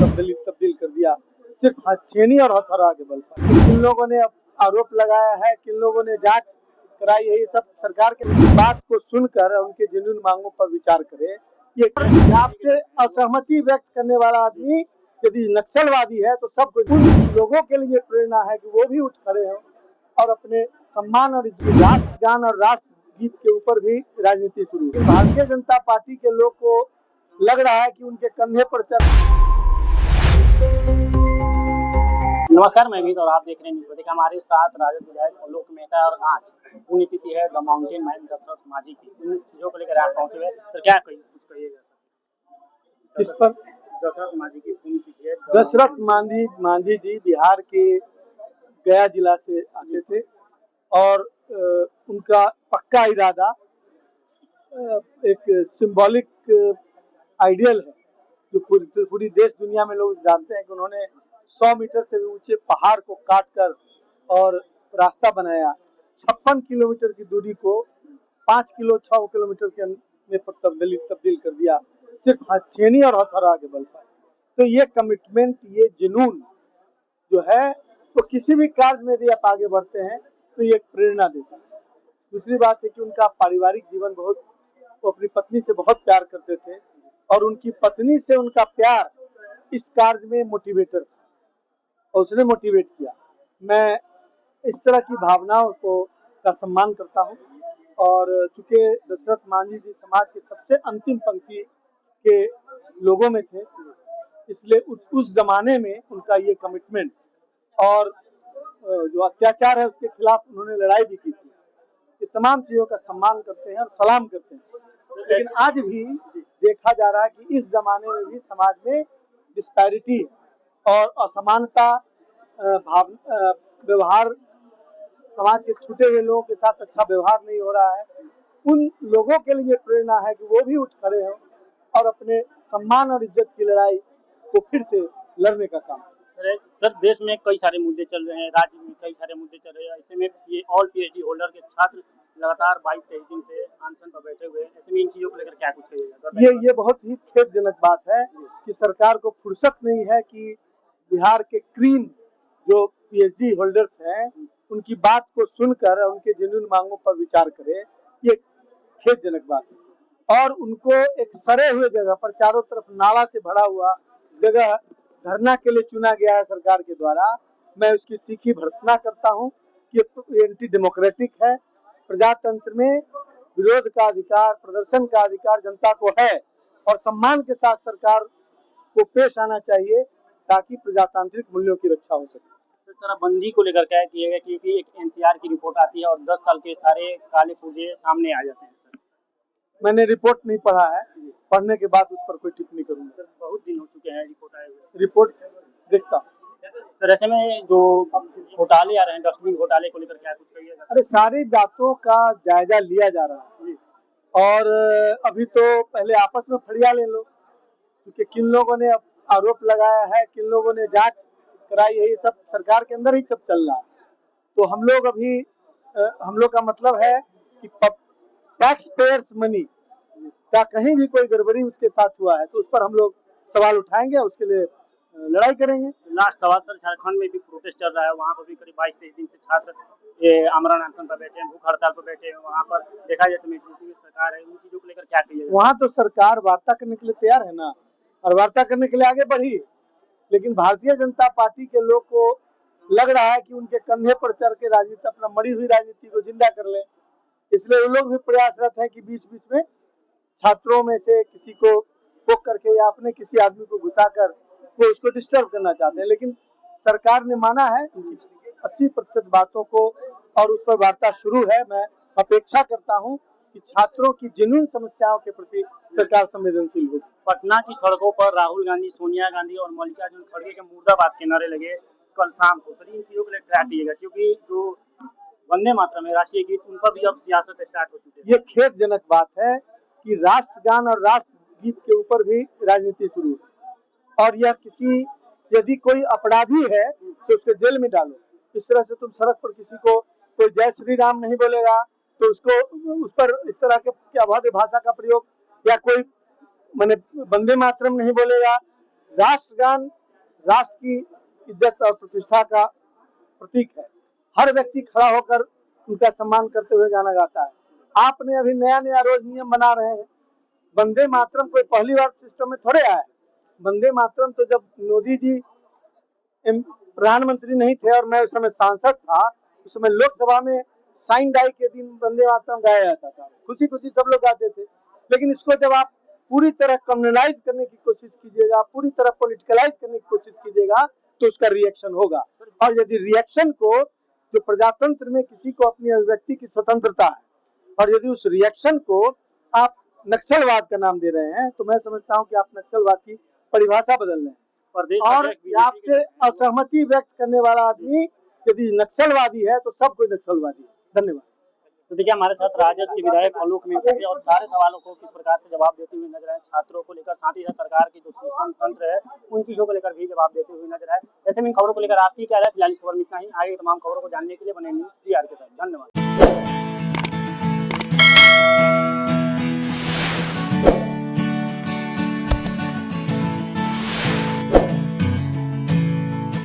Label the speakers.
Speaker 1: तब्दील कर दिया सिर्फ हथेनी और हथौड़ा के बल पर। किन लोगों ने आरोप लगाया है, किन लोगों ने जांच कराई है, ये सब सरकार के बात को सुनकर उनके जेन्युइन मांगों पर विचार करे। ये आपसे असहमति व्यक्त करने वाला आदमी यदि नक्सलवादी है तो सब उन लोगों के लिए प्रेरणा है कि वो भी उठ खड़े हों और अपने सम्मान और राष्ट्रगान और राष्ट्र गीत के ऊपर भी राजनीति शुरू हुई। भारतीय जनता पार्टी के लोग को लग रहा है कि उनके कंधे पर
Speaker 2: नमस्कार, मैं अमित और आप देख रहे हैं न्यूज़। हमारे साथ राजद विधायक आलोक मेहता और आज पुण्यतिथि है the mountain man Dashrath Manjhi की। इन चीजों को लेकर आप पहुंचे हुए सर, क्या कुछ कहिएगा
Speaker 1: किस पर?
Speaker 2: दशरथ मांझी की पुण्यतिथि है।
Speaker 1: दशरथ मांझी जी बिहार के गया जिला से आते थे और उनका पक्का इरादा एक सिंबॉलिक आइडियल है जो पूरी देश दुनिया में लोग जानते हैं कि उन्होंने 100 मीटर से भी ऊंचे पहाड़ को काटकर और रास्ता बनाया। 56 किलोमीटर की दूरी को 6 किलोमीटर के में तब्दील कर दिया सिर्फ हथेनी और हथौड़ा के बल पर। तो ये कमिटमेंट, ये जुनून जो है वो किसी भी कार्य में यदि आप आगे बढ़ते हैं तो ये प्रेरणा देता है। दूसरी बात है कि उनका पारिवारिक जीवन वो अपनी पत्नी से बहुत प्यार करते थे और उनकी पत्नी से उनका प्यार इस कार्य में मोटिवेटर था और उसने मोटिवेट किया। मैं इस तरह की भावनाओं का सम्मान करता हूँ और चूंकि दशरथ मांझी जी समाज के सबसे अंतिम पंक्ति के लोगों में थे, इसलिए उस जमाने में उनका ये कमिटमेंट और जो अत्याचार है उसके खिलाफ उन्होंने लड़ाई भी की थी। ये तमाम चीजों का सम्मान करते हैं और सलाम करते हैं। लेकिन आज भी देखा जा रहा है कि इस जमाने में भी समाज में डिस्पैरिटी और असमानता, व्यवहार, समाज के छूटे हुए लोगों के साथ अच्छा व्यवहार नहीं हो रहा है। उन लोगों के लिए प्रेरणा है कि वो भी उठ खड़े हों और अपने सम्मान और इज्जत की लड़ाई को फिर से लड़ने का काम।
Speaker 2: सर, देश में कई सारे मुद्दे चल रहे हैं, राज्य में कई सारे मुद्दे चल रहे हैं। ऐसे में ये ऑल पीएचडी होल्डर के छात्र लगातार 22-23 दिन से अनशन पर बैठे हुए हैं। ऐसे में इन चीजों को लेकर क्या कुछ कहिएगा?
Speaker 1: ये बहुत ही खेदजनक बात है कि सरकार को फुर्सत नहीं है कि बिहार के क्रीम जो पीएचडी होल्डर्स हैं उनकी बात को सुनकर उनके जेन्युइन मांगों पर विचार करे। ये खेदजनक बात है और उनको एक सड़े हुए जगह पर, चारों तरफ नाला से भरा हुआ जगह धरना के लिए चुना गया है सरकार के द्वारा। मैं उसकी तीखी भर्त्सना करता हूँ कि एंटी डेमोक्रेटिक है। प्रजातंत्र में विरोध का अधिकार, प्रदर्शन का अधिकार जनता को है और सम्मान के साथ सरकार को पेश आना चाहिए ताकि प्रजातांत्रिक मूल्यों की रक्षा हो सके।
Speaker 2: इस तरह बंदी को लेकर क्या किया गया, क्योंकि एक एनसीआर की रिपोर्ट आती है और 10 साल के सारे काले पुर्जे सामने आ जाते हैं।
Speaker 1: मैंने रिपोर्ट नहीं पढ़ा है, पढ़ने के बाद उस पर कोई टिप्पणी करूंगा।
Speaker 2: सर, बहुत दिन हो चुके हैं रिपोर्ट आए हुए।
Speaker 1: रिपोर्ट देखता हूँ।
Speaker 2: सर, ऐसे में जो घोटाले आ रहे हैं, डस्टबिन घोटाले को लेकर क्या कुछ कहिएगा?
Speaker 1: अरे सारी बातों का जायजा लिया जा रहा है और अभी तो पहले आपस में फरिया ले लो, क्योंकि किन लोगों ने आरोप लगाया है, किन लोगों ने जांच कराई है, ये सब सरकार के अंदर ही सब चल रहा है। तो हम लोग का मतलब है कि टैक्स पेयर्स मनी का कहीं भी कोई गड़बड़ी उसके साथ हुआ है तो उस पर हम लोग सवाल उठाएंगे और उसके लिए लड़ाई करेंगे।
Speaker 2: लास्ट सवाल सर, झारखंड में भी प्रोटेस्ट चल रहा है, वहाँ पर भी करीब 22-23 दिन से छात्र ये आमरण अनशन पर बैठे हैं, भूख हड़ताल पर बैठे हैं। वहाँ पर देखा जाए तो मेजोरिटी सरकार है, उन चीजों को लेकर क्या कहिएगा?
Speaker 1: वहाँ तो सरकार वार्ता करने के लिए तैयार है ना और वार्ता करने के लिए आगे बढ़ी, लेकिन भारतीय जनता पार्टी के लोग को लग रहा है कि उनके कंधे पर चढ़ के राजनीति, अपना मरी हुई राजनीति को जिंदा कर ले। इसलिए वो लोग भी प्रयासरत है कि बीच बीच में छात्रों में से किसी को पोक करके या अपने किसी आदमी को घुसाकर वो उसको डिस्टर्ब करना चाहते हैं। लेकिन सरकार ने माना है 80% बातों को और उस पर वार्ता शुरू है। मैं अपेक्षा करता हूं कि छात्रों की जेन्युइन समस्याओं के प्रति सरकार संवेदनशील होगी।
Speaker 2: पटना की सड़कों पर राहुल गांधी, सोनिया गांधी और मल्लिकार्जुन खड़गे के मुर्दाबाद के नारे लगे कल शाम को। सर, इन चीजों को लेकर क्या कहिएगा, क्योंकि जो वंदे मातरम है राष्ट्रीय गीत, उन पर भी अब सियासत स्टार्ट हो चुकी है।
Speaker 1: ये खेदजनक बात है कि राष्ट्रगान और राष्ट्र गीत के ऊपर भी राजनीति शुरू है और यह यदि कोई अपराधी है तो उसको जेल में डालो। इस तरह से तुम सड़क पर किसी को कोई जय श्री राम नहीं बोलेगा तो उसको उस पर इस तरह के अभद्र भाषा का प्रयोग या कोई वंदे मातरम नहीं बोलेगा राष्ट्रगान राष्ट्र की इज्जत और प्रतिष्ठा का प्रतीक है। हर व्यक्ति खड़ा होकर उनका सम्मान करते हुए गाना गाता है। आपने अभी नया नया रोज नियम बना रहे हैं। वंदे मातरम कोई पहली बार सिस्टम में थोड़े आया है। वंदे मातरम तो जब मोदी जी प्रधानमंत्री नहीं थे और मैं उस समय सांसद था, उस समय लोकसभा में साइन डाई के दिन वंदे मातरम गाया जाता था, खुशी खुशी सब लोग गाते थे। लेकिन इसको जब आप पूरी तरह कम्युनलाइज करने की कोशिश कीजिएगा, पूरी तरह पॉलिटिकलाइज करने की कोशिश कीजिएगा, तो उसका रिएक्शन होगा। और यदि रिएक्शन को, जो प्रजातंत्र में किसी को अपनी अभिव्यक्ति की स्वतंत्रता है, और यदि उस रिएक्शन को आप नक्सलवाद का नाम दे रहे हैं, तो मैं समझता हूं कि आप नक्सलवाद की परिभाषा बदल रहे हैं। और आपसे असहमति व्यक्त करने वाला आदमी यदि नक्सलवादी है तो सब कोई नक्सलवादी है। धन्यवाद।
Speaker 2: तो देखिए, हमारे साथ राजद के विधायक आलोक मेहता थे और सारे सवालों को किस प्रकार से जवाब देते हुए नजर आए, छात्रों को लेकर, साथ ही साथ सरकार की जो सिस्टम तंत्र है उन चीजों को लेकर भी जवाब देते हुए नजर आए। ऐसे में इन खबरों को लेकर आपकी क्या राय? फिलहाल इस खबर में इतना ही। आगे तमाम खबरों को जानने के लिए बने न्यूज़ 3R के साथ। धन्यवाद।